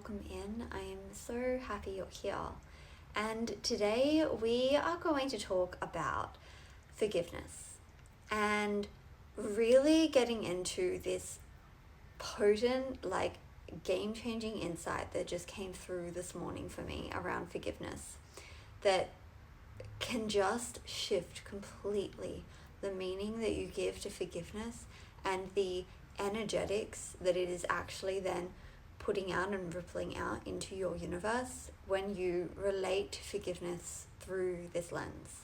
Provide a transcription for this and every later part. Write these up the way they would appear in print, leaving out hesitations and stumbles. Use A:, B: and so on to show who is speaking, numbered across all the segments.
A: welcome in. I am so happy you're here. And today we are going to talk about forgiveness and really getting into this potent, game-changing insight that just came through this morning for me around forgiveness that can just shift completely the meaning that you give to forgiveness and the energetics that it is actually then putting out and rippling out into your universe when you relate to forgiveness through this lens.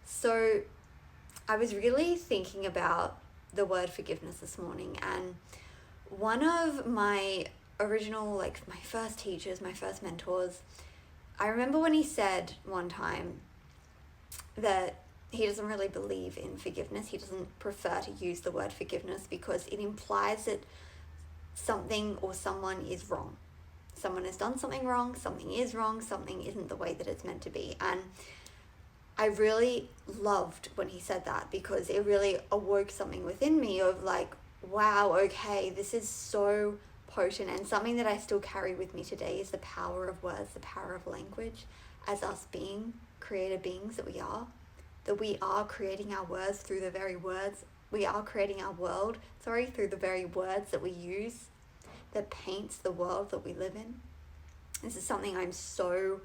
A: So I was really thinking about the word forgiveness this morning, and one of my original, my first teachers, my first mentors, I remember when he said one time that he doesn't really believe in forgiveness. He doesn't prefer to use the word forgiveness because it implies that something or someone is wrong. Someone has done something wrong, something is wrong, something isn't the way that it's meant to be. And I really loved when he said that because it really awoke something within me of wow, okay, this is so potent, and something that I still carry with me today is the power of words, the power of language, as us being creative beings that we are creating our words through the very words. We are creating our world, through the very words that we use that paints the world that we live in. This is something I'm so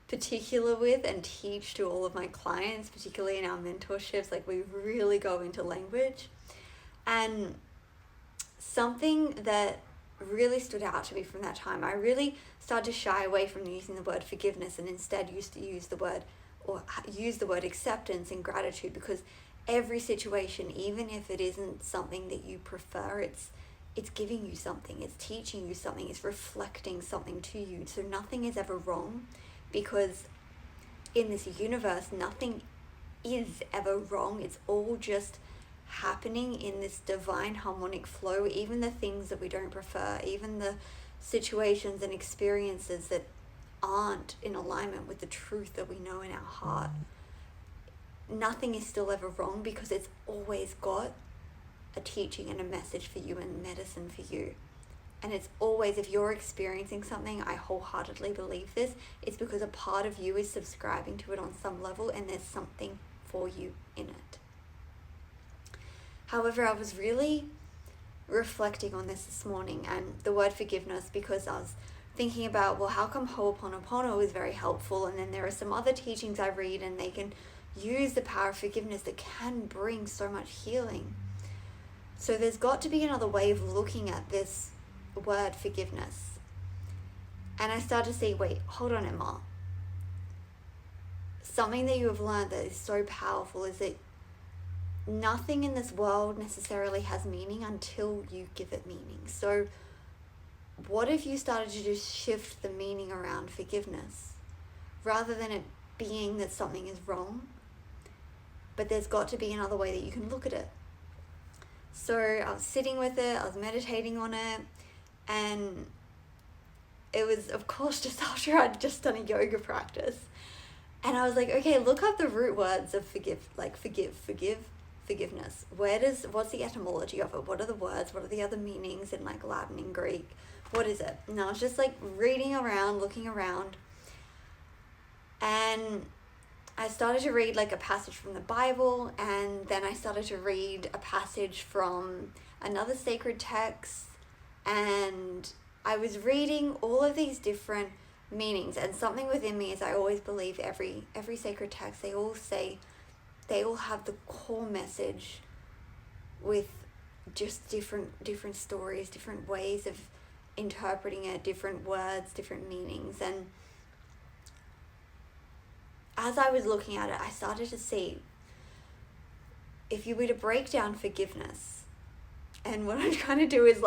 A: particular with and teach to all of my clients, particularly in our mentorships. We really go into language. And something that really stood out to me from that time, I really started to shy away from using the word forgiveness and instead used to use the word acceptance and gratitude, because every situation, even if it isn't something that you prefer, it's giving you something, it's teaching you something, it's reflecting something to you. So nothing is ever wrong, because in this universe, nothing is ever wrong. It's all just happening in this divine harmonic flow. Even the things that we don't prefer, even the situations and experiences that aren't in alignment with the truth that we know in our heart, nothing is still ever wrong, because it's always got a teaching and a message for you and medicine for you. And it's always, if you're experiencing something, I wholeheartedly believe this, it's because a part of you is subscribing to it on some level, and there's something for you in it. However, I was really reflecting on this morning and the word forgiveness, because I was thinking about, well, how come Ho'oponopono is very helpful, and then there are some other teachings I read and they can use the power of forgiveness that can bring so much healing. So there's got to be another way of looking at this word forgiveness. And I started to see, wait, hold on, Emma. Something that you have learned that is so powerful is that nothing in this world necessarily has meaning until you give it meaning. So what if you started to just shift the meaning around forgiveness, rather than it being that something is wrong, but there's got to be another way that you can look at it. So I was sitting with it, I was meditating on it, and it was, of course, just after I'd just done a yoga practice. And I was like, okay, look up the root words of forgive, forgiveness. What's the etymology of it? What are the words? What are the other meanings in Latin and Greek? What is it? And I was just reading around, looking around, and I started to read a passage from the Bible, and then I started to read a passage from another sacred text, and I was reading all of these different meanings, and something within me, as I always believe, every sacred text, they all have the core message with just different stories, different ways of interpreting it, different words, different meanings. And as I was looking at it, I started to see, if you were to break down forgiveness, and what I'm trying to do is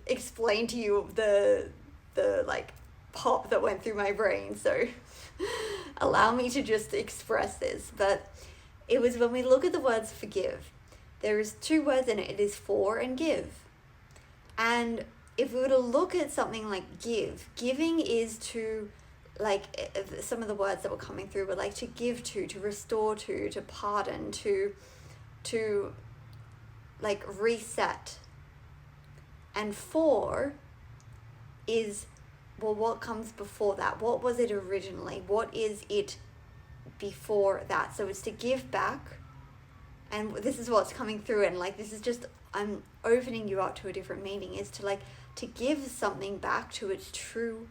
A: explain to you the pop that went through my brain, so allow me to just express this. But it was, when we look at the words forgive, there is two words in it. It is for and give. And if we were to look at something like giving is to, some of the words that were coming through were to give to restore to pardon, to reset. And for is well, what comes before that? What was it originally? What is it before that? So it's to give back. And this is what's coming through, and like this is just, I'm opening you up to a different meaning, is to like to give something back to its true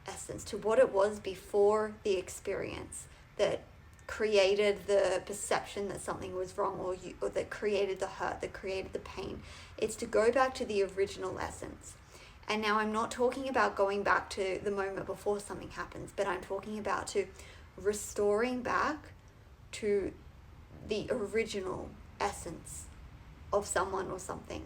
A: essence, to what it was before the experience that created the perception that something was wrong, or that created the hurt, that created the pain. It's to go back to the original essence. And now I'm not talking about going back to the moment before something happens, but I'm talking about to restoring back to the original essence of someone or something.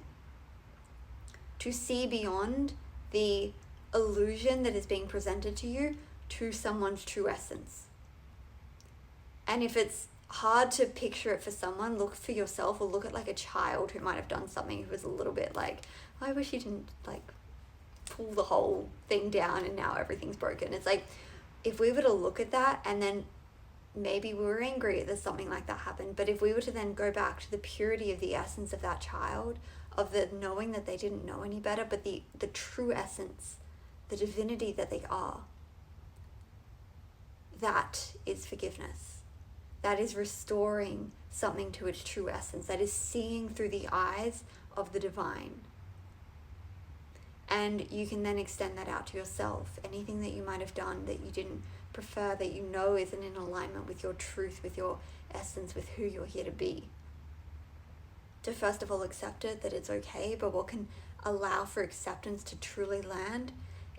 A: To see beyond the illusion that is being presented to you to someone's true essence. And if it's hard to picture it for someone, look for yourself, or look at like a child who might have done something who was a little bit like, I wish you didn't like pull the whole thing down and now everything's broken. It's like, if we were to look at that, and then maybe we were angry that something like that happened, but if we were to then go back to the purity of the essence of that child, of the knowing that they didn't know any better, but the true essence, the divinity that they are, that is forgiveness. That is restoring something to its true essence. That is seeing through the eyes of the divine. And you can then extend that out to yourself. Anything that you might have done that you didn't prefer, that you know isn't in alignment with your truth, with your essence, with who you're here to be. To first of all accept it, that it's okay, but what can allow for acceptance to truly land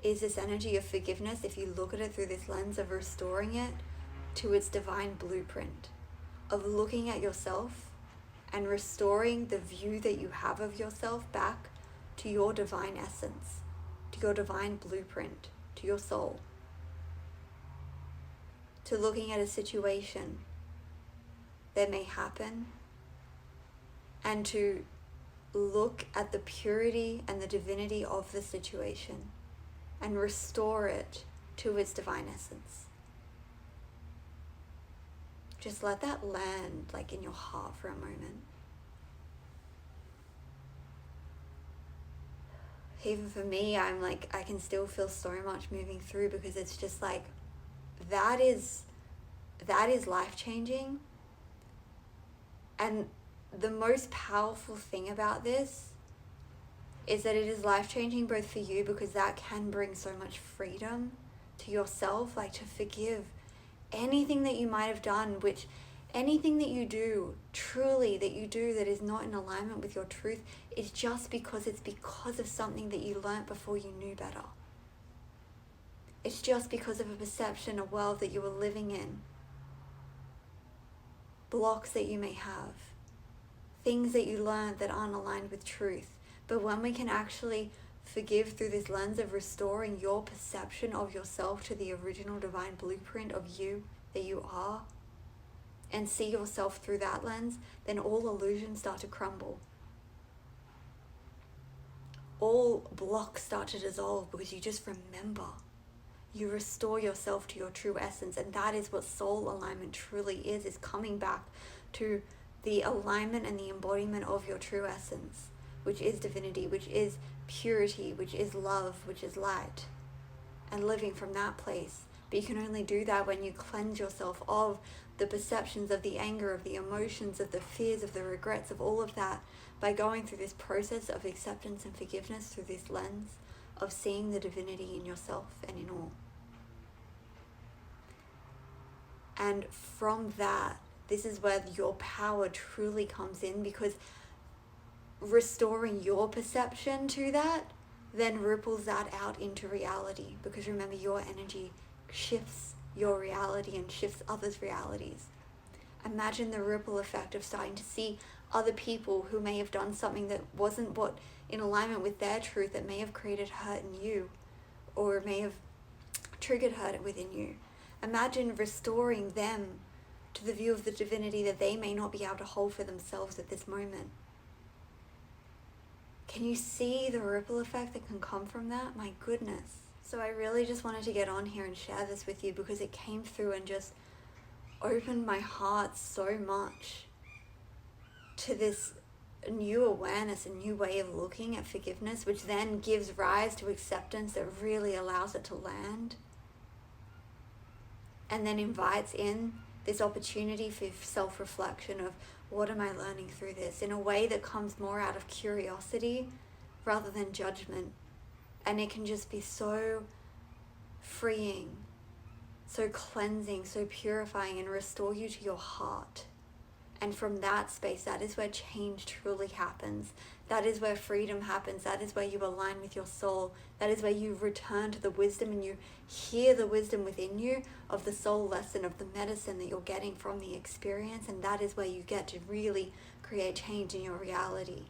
A: is this energy of forgiveness. If you look at it through this lens of restoring it to its divine blueprint, of looking at yourself and restoring the view that you have of yourself back to your divine essence, to your divine blueprint, to your soul. To looking at a situation that may happen, and to look at the purity and the divinity of the situation and restore it to its divine essence. Just let that land like in your heart for a moment. Even for me, I'm like, I can still feel so much moving through, because it's just like, that is life-changing. And the most powerful thing about this is that it is life-changing both for you, because that can bring so much freedom to yourself, like to forgive anything that you might have done, which anything that you do, truly that you do that is not in alignment with your truth, is just because it's because of something that you learnt before you knew better. It's just because of a perception, a world that you were living in, blocks that you may have, things that you learned that aren't aligned with truth. But when we can actually forgive through this lens of restoring your perception of yourself to the original divine blueprint of you that you are, and see yourself through that lens, then all illusions start to crumble. All blocks start to dissolve, because you just remember. You restore yourself to your true essence, and that is what soul alignment truly is coming back to the alignment and the embodiment of your true essence, which is divinity, which is purity, which is love, which is light, and living from that place. But you can only do that when you cleanse yourself of the perceptions, of the anger, of the emotions, of the fears, of the regrets, of all of that, by going through this process of acceptance and forgiveness through this lens of seeing the divinity in yourself and in all. And from that, this is where your power truly comes in, because restoring your perception to that then ripples that out into reality. Because remember, your energy shifts your reality and shifts others' realities. Imagine the ripple effect of starting to see other people who may have done something that wasn't what in alignment with their truth, that may have created hurt in you, or may have triggered hurt within you. Imagine restoring them to the view of the divinity that they may not be able to hold for themselves at this moment. Can you see the ripple effect that can come from that? My goodness. So I really just wanted to get on here and share this with you, because it came through and just opened my heart so much to this a new awareness, a new way of looking at forgiveness, which then gives rise to acceptance that really allows it to land, and then invites in this opportunity for self-reflection of what am I learning through this, in a way that comes more out of curiosity rather than judgment. And it can just be so freeing, so cleansing, so purifying, and restore you to your heart. And from that space, that is where change truly happens. That is where freedom happens. That is where you align with your soul. That is where you return to the wisdom and you hear the wisdom within you of the soul lesson, of the medicine that you're getting from the experience. And that is where you get to really create change in your reality.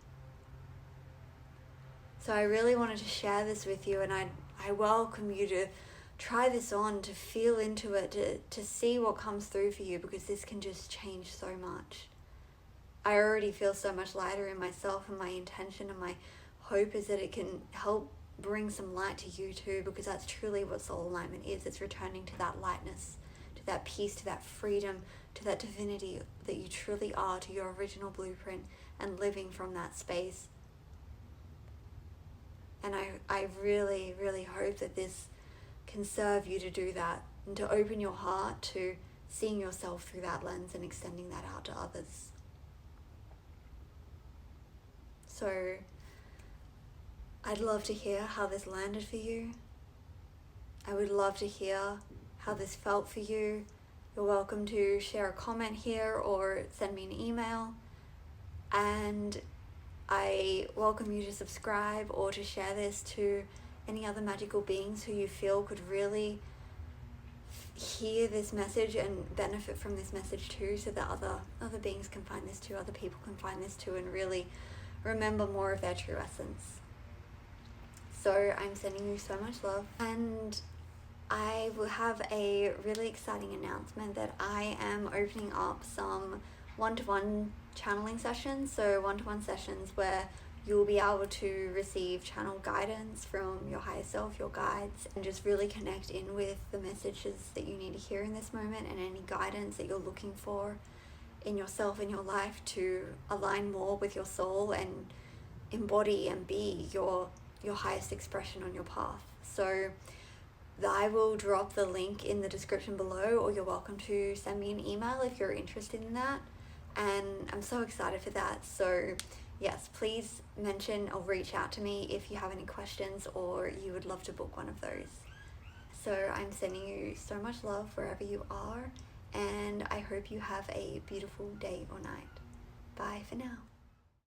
A: So I really wanted to share this with you, and I welcome you to try this on, to feel into it, to see what comes through for you, because this can just change so much. I already feel so much lighter in myself, and my intention and my hope is that it can help bring some light to you too, because that's truly what soul alignment is. It's returning to that lightness, to that peace, to that freedom, to that divinity that you truly are, to your original blueprint, and living from that space. And I really, really hope that this can serve you to do that, and to open your heart to seeing yourself through that lens and extending that out to others. So I'd love to hear how this landed for you. I would love to hear how this felt for you. You're welcome to share a comment here or send me an email. And I welcome you to subscribe or to share this to any other magical beings who you feel could really hear this message and benefit from this message too, so that other beings can find this too, other people can find this too, and really remember more of their true essence. So I'm sending you so much love, and I will have a really exciting announcement that I am opening up some one-to-one channeling sessions, so one-to-one sessions where you'll be able to receive channel guidance from your higher self, your guides, and just really connect in with the messages that you need to hear in this moment, and any guidance that you're looking for in yourself, in your life, to align more with your soul and embody and be your highest expression on your path. So I will drop the link in the description below, or you're welcome to send me an email if you're interested in that. And I'm so excited for that. So yes, please mention or reach out to me if you have any questions or you would love to book one of those. So I'm sending you so much love wherever you are, and I hope you have a beautiful day or night. Bye for now.